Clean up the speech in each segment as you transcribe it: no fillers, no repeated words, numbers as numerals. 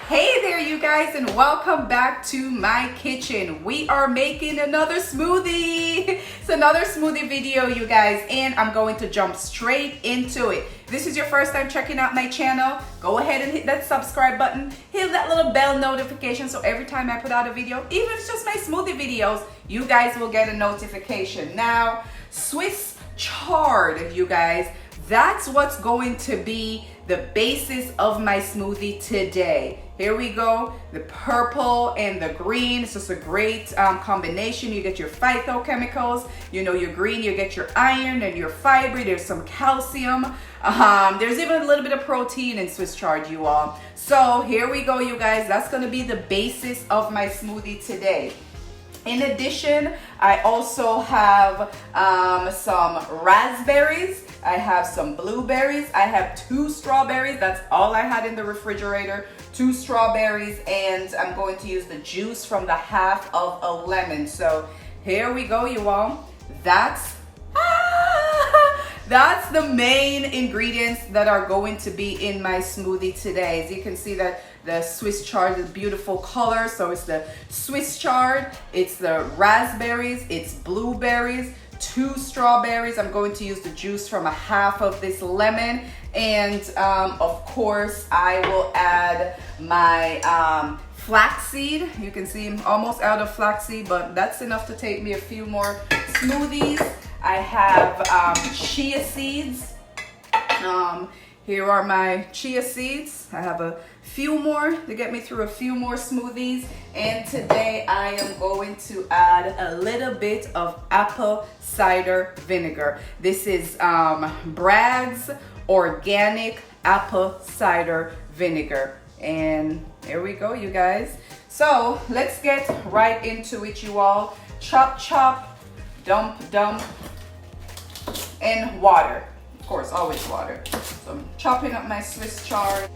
Hey there you guys, and welcome back to my kitchen. We are making another smoothie. It's another smoothie video, you guys, and I'm going to jump straight into it. If this is your first time checking out my channel, go ahead and hit that subscribe button, hit that little bell notification so every time I put out a video, even if it's just my smoothie videos, you guys will get a notification. Now, Swiss Chard, you guys, that's what's going to be the basis of my smoothie today. Here we go, the purple and the green. It's just a great combination. You get your phytochemicals, you know, your green, you get your iron and your fiber. There's some calcium. There's even a little bit of protein in Swiss Chard, you all. So here we go, you guys. That's gonna be the basis of my smoothie today. In addition, I also have some raspberries. I have some blueberries. I have 2 strawberries. That's all I had in the refrigerator. 2 strawberries, and I'm going to use the juice from the half of a lemon. So here we go, you all. That's the main ingredients that are going to be in my smoothie today. As you can see, that the Swiss Chard is a beautiful color. So it's the Swiss Chard, it's the raspberries, it's blueberries, 2 strawberries. I'm going to use the juice from a half of this lemon, and of course I will add my flaxseed. You can see I'm almost out of flaxseed, but that's enough to take me a few more smoothies. I have chia seeds. Here are my chia seeds. I have a few more to get me through a few more smoothies. And today I am going to add a little bit of apple cider vinegar. This is Bragg's organic apple cider vinegar. And here we go, you guys. So let's get right into it, you all. Chop, chop, dump, dump, and water. Of course, always water. So I'm chopping up my Swiss Chard.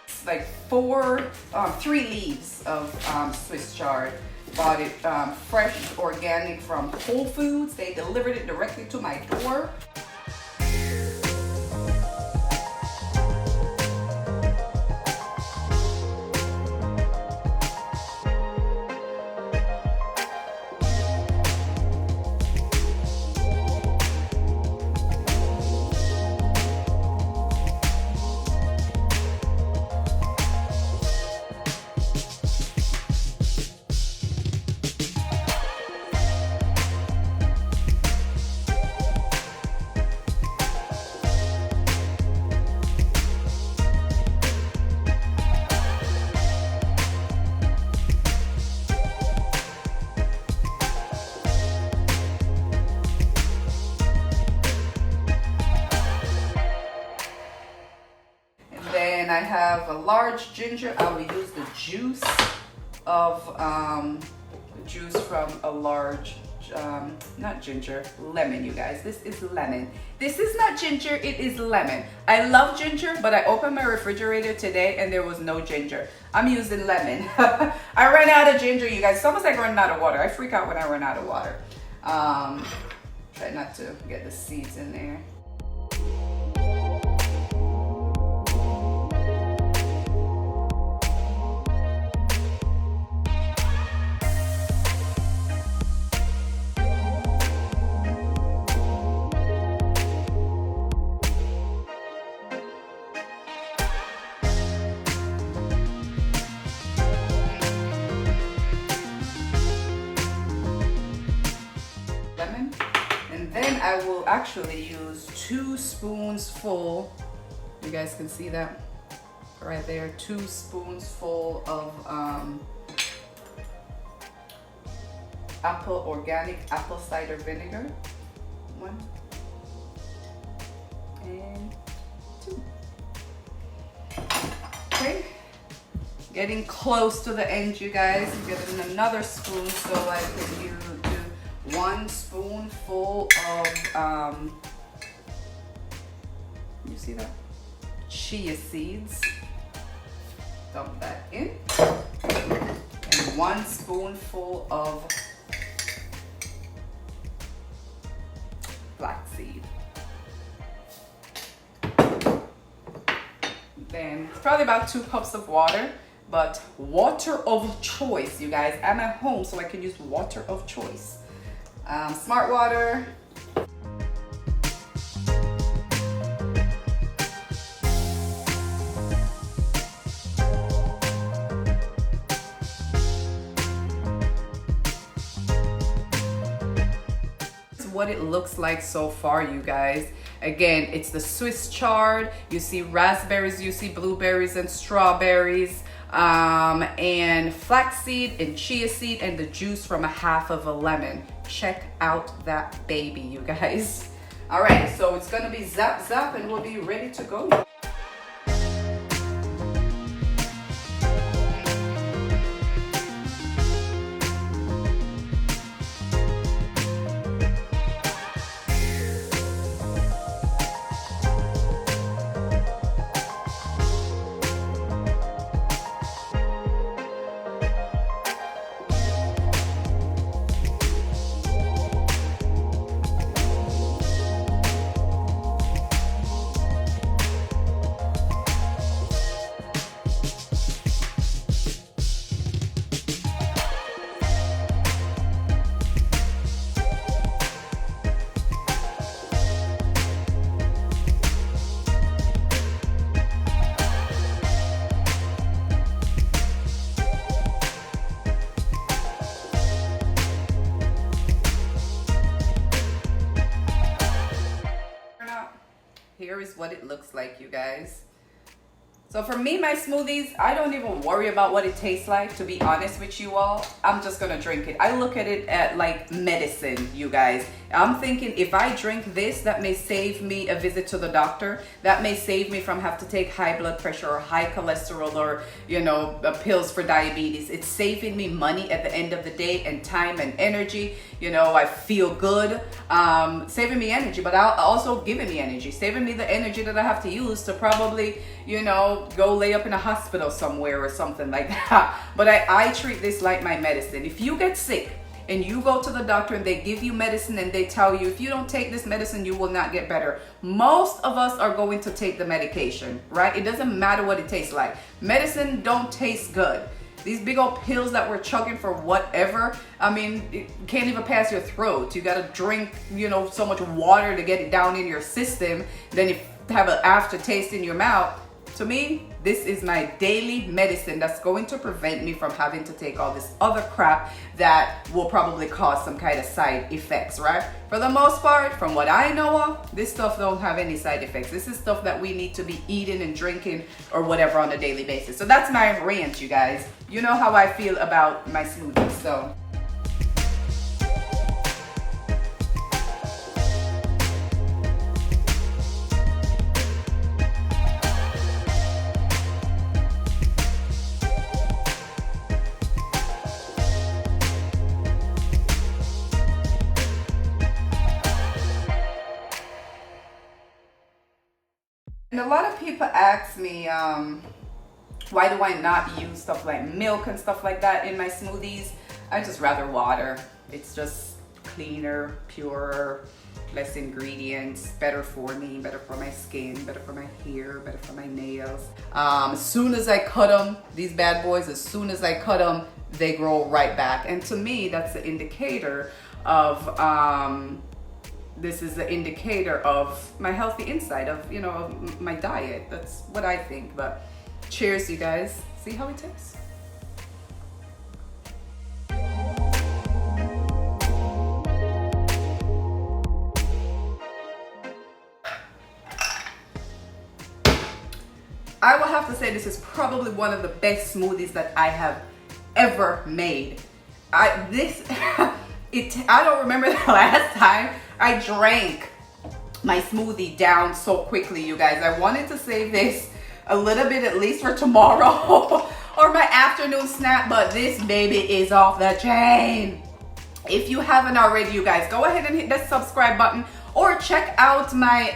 It's like 3 leaves of Swiss Chard. Bought it fresh, organic from Whole Foods. They delivered it directly to my door. And I have a large ginger. I will use the juice of from a large not ginger, lemon, you guys. This is lemon. This is not ginger, it is lemon. I love ginger, but I opened my refrigerator today and there was no ginger. I'm using lemon. I ran out of ginger, you guys. It's almost like running out of water. I freak out when I run out of water. Try not to get the seeds in there. Lemon, and then I will actually use 2 spoonsful. You guys can see that right there. 2 spoonsful of organic apple cider vinegar. 1 and 2. Okay, getting close to the end, you guys. Getting another spoon so I can do 1 spoonful of you see that? Chia seeds. Dump that in. 1 spoonful of flaxseed. Then it's probably about 2 cups of water, but water of choice, you guys. I'm at home, so I can use water of choice. Smart water. What it looks like so far, you guys. Again, it's the Swiss Chard. You see raspberries, you see blueberries and strawberries, and flaxseed and chia seed, and the juice from a half of a lemon. Check out that baby, you guys. All right, so it's gonna be zap zap and we'll be ready to go. Here is what it looks like, you guys. So for me, my smoothies, I don't even worry about what it tastes like, to be honest with you all. I'm just gonna drink it. I look at it at like medicine, you guys. I'm thinking if I drink this, that may save me a visit to the doctor. That may save me from having to take high blood pressure or high cholesterol or, you know, pills for diabetes. It's saving me money at the end of the day and time and energy. You know, I feel good, saving me energy, but also giving me energy, saving me the energy that I have to use to probably, you know, go lay up in a hospital somewhere or something like that. But I treat this like my medicine. If you get sick and you go to the doctor and they give you medicine and they tell you, if you don't take this medicine, you will not get better. Most of us are going to take the medication, right? It doesn't matter what it tastes like. Medicine don't taste good. These big old pills that we're chugging for whatever, I mean, it can't even pass your throat. You gotta drink, you know, so much water to get it down in your system. Then you have an aftertaste in your mouth. To me, this is my daily medicine that's going to prevent me from having to take all this other crap that will probably cause some kind of side effects, right? For the most part, from what I know of, this stuff don't have any side effects. This is stuff that we need to be eating and drinking or whatever on a daily basis. So that's my rant, you guys. You know how I feel about my smoothies, so. And a lot of people ask me, why do I not use stuff like milk and stuff like that in my smoothies? I just rather water. It's just cleaner, purer, less ingredients, better for me, better for my skin, better for my hair, better for my nails. As soon as I cut them, these bad boys, as soon as I cut them, they grow right back. And to me, that's the indicator of, this is the indicator of my healthy inside, of, you know, of my diet. That's what I think. But cheers, you guys. See how it tastes. I will have to say this is probably one of the best smoothies that I have ever made. I don't remember the last time I drank my smoothie down so quickly, you guys. I wanted to save this a little bit at least for tomorrow or my afternoon snack, but this baby is off the chain. If you haven't already, you guys, go ahead and hit that subscribe button or check out my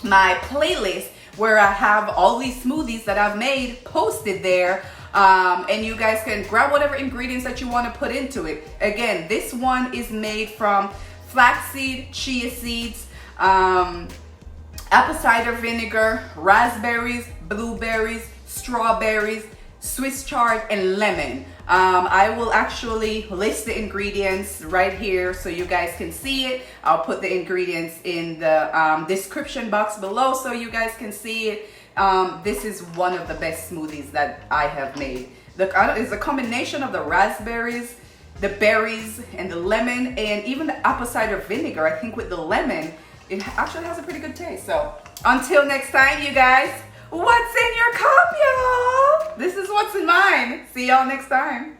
my playlist where I have all these smoothies that I've made posted there. And you guys can grab whatever ingredients that you want to put into it. Again, this one is made from flaxseed, chia seeds, apple cider vinegar, raspberries, blueberries, strawberries, Swiss chard, and lemon. I will actually list the ingredients right here so you guys can see it. I'll put the ingredients in the description box below so you guys can see it. This is one of the best smoothies that I have made. It's a combination of the raspberries, the berries, and the lemon, and even the apple cider vinegar. I think with the lemon, it actually has a pretty good taste. So until next time, you guys, what's in your cup, y'all? This is what's in mine. See y'all next time.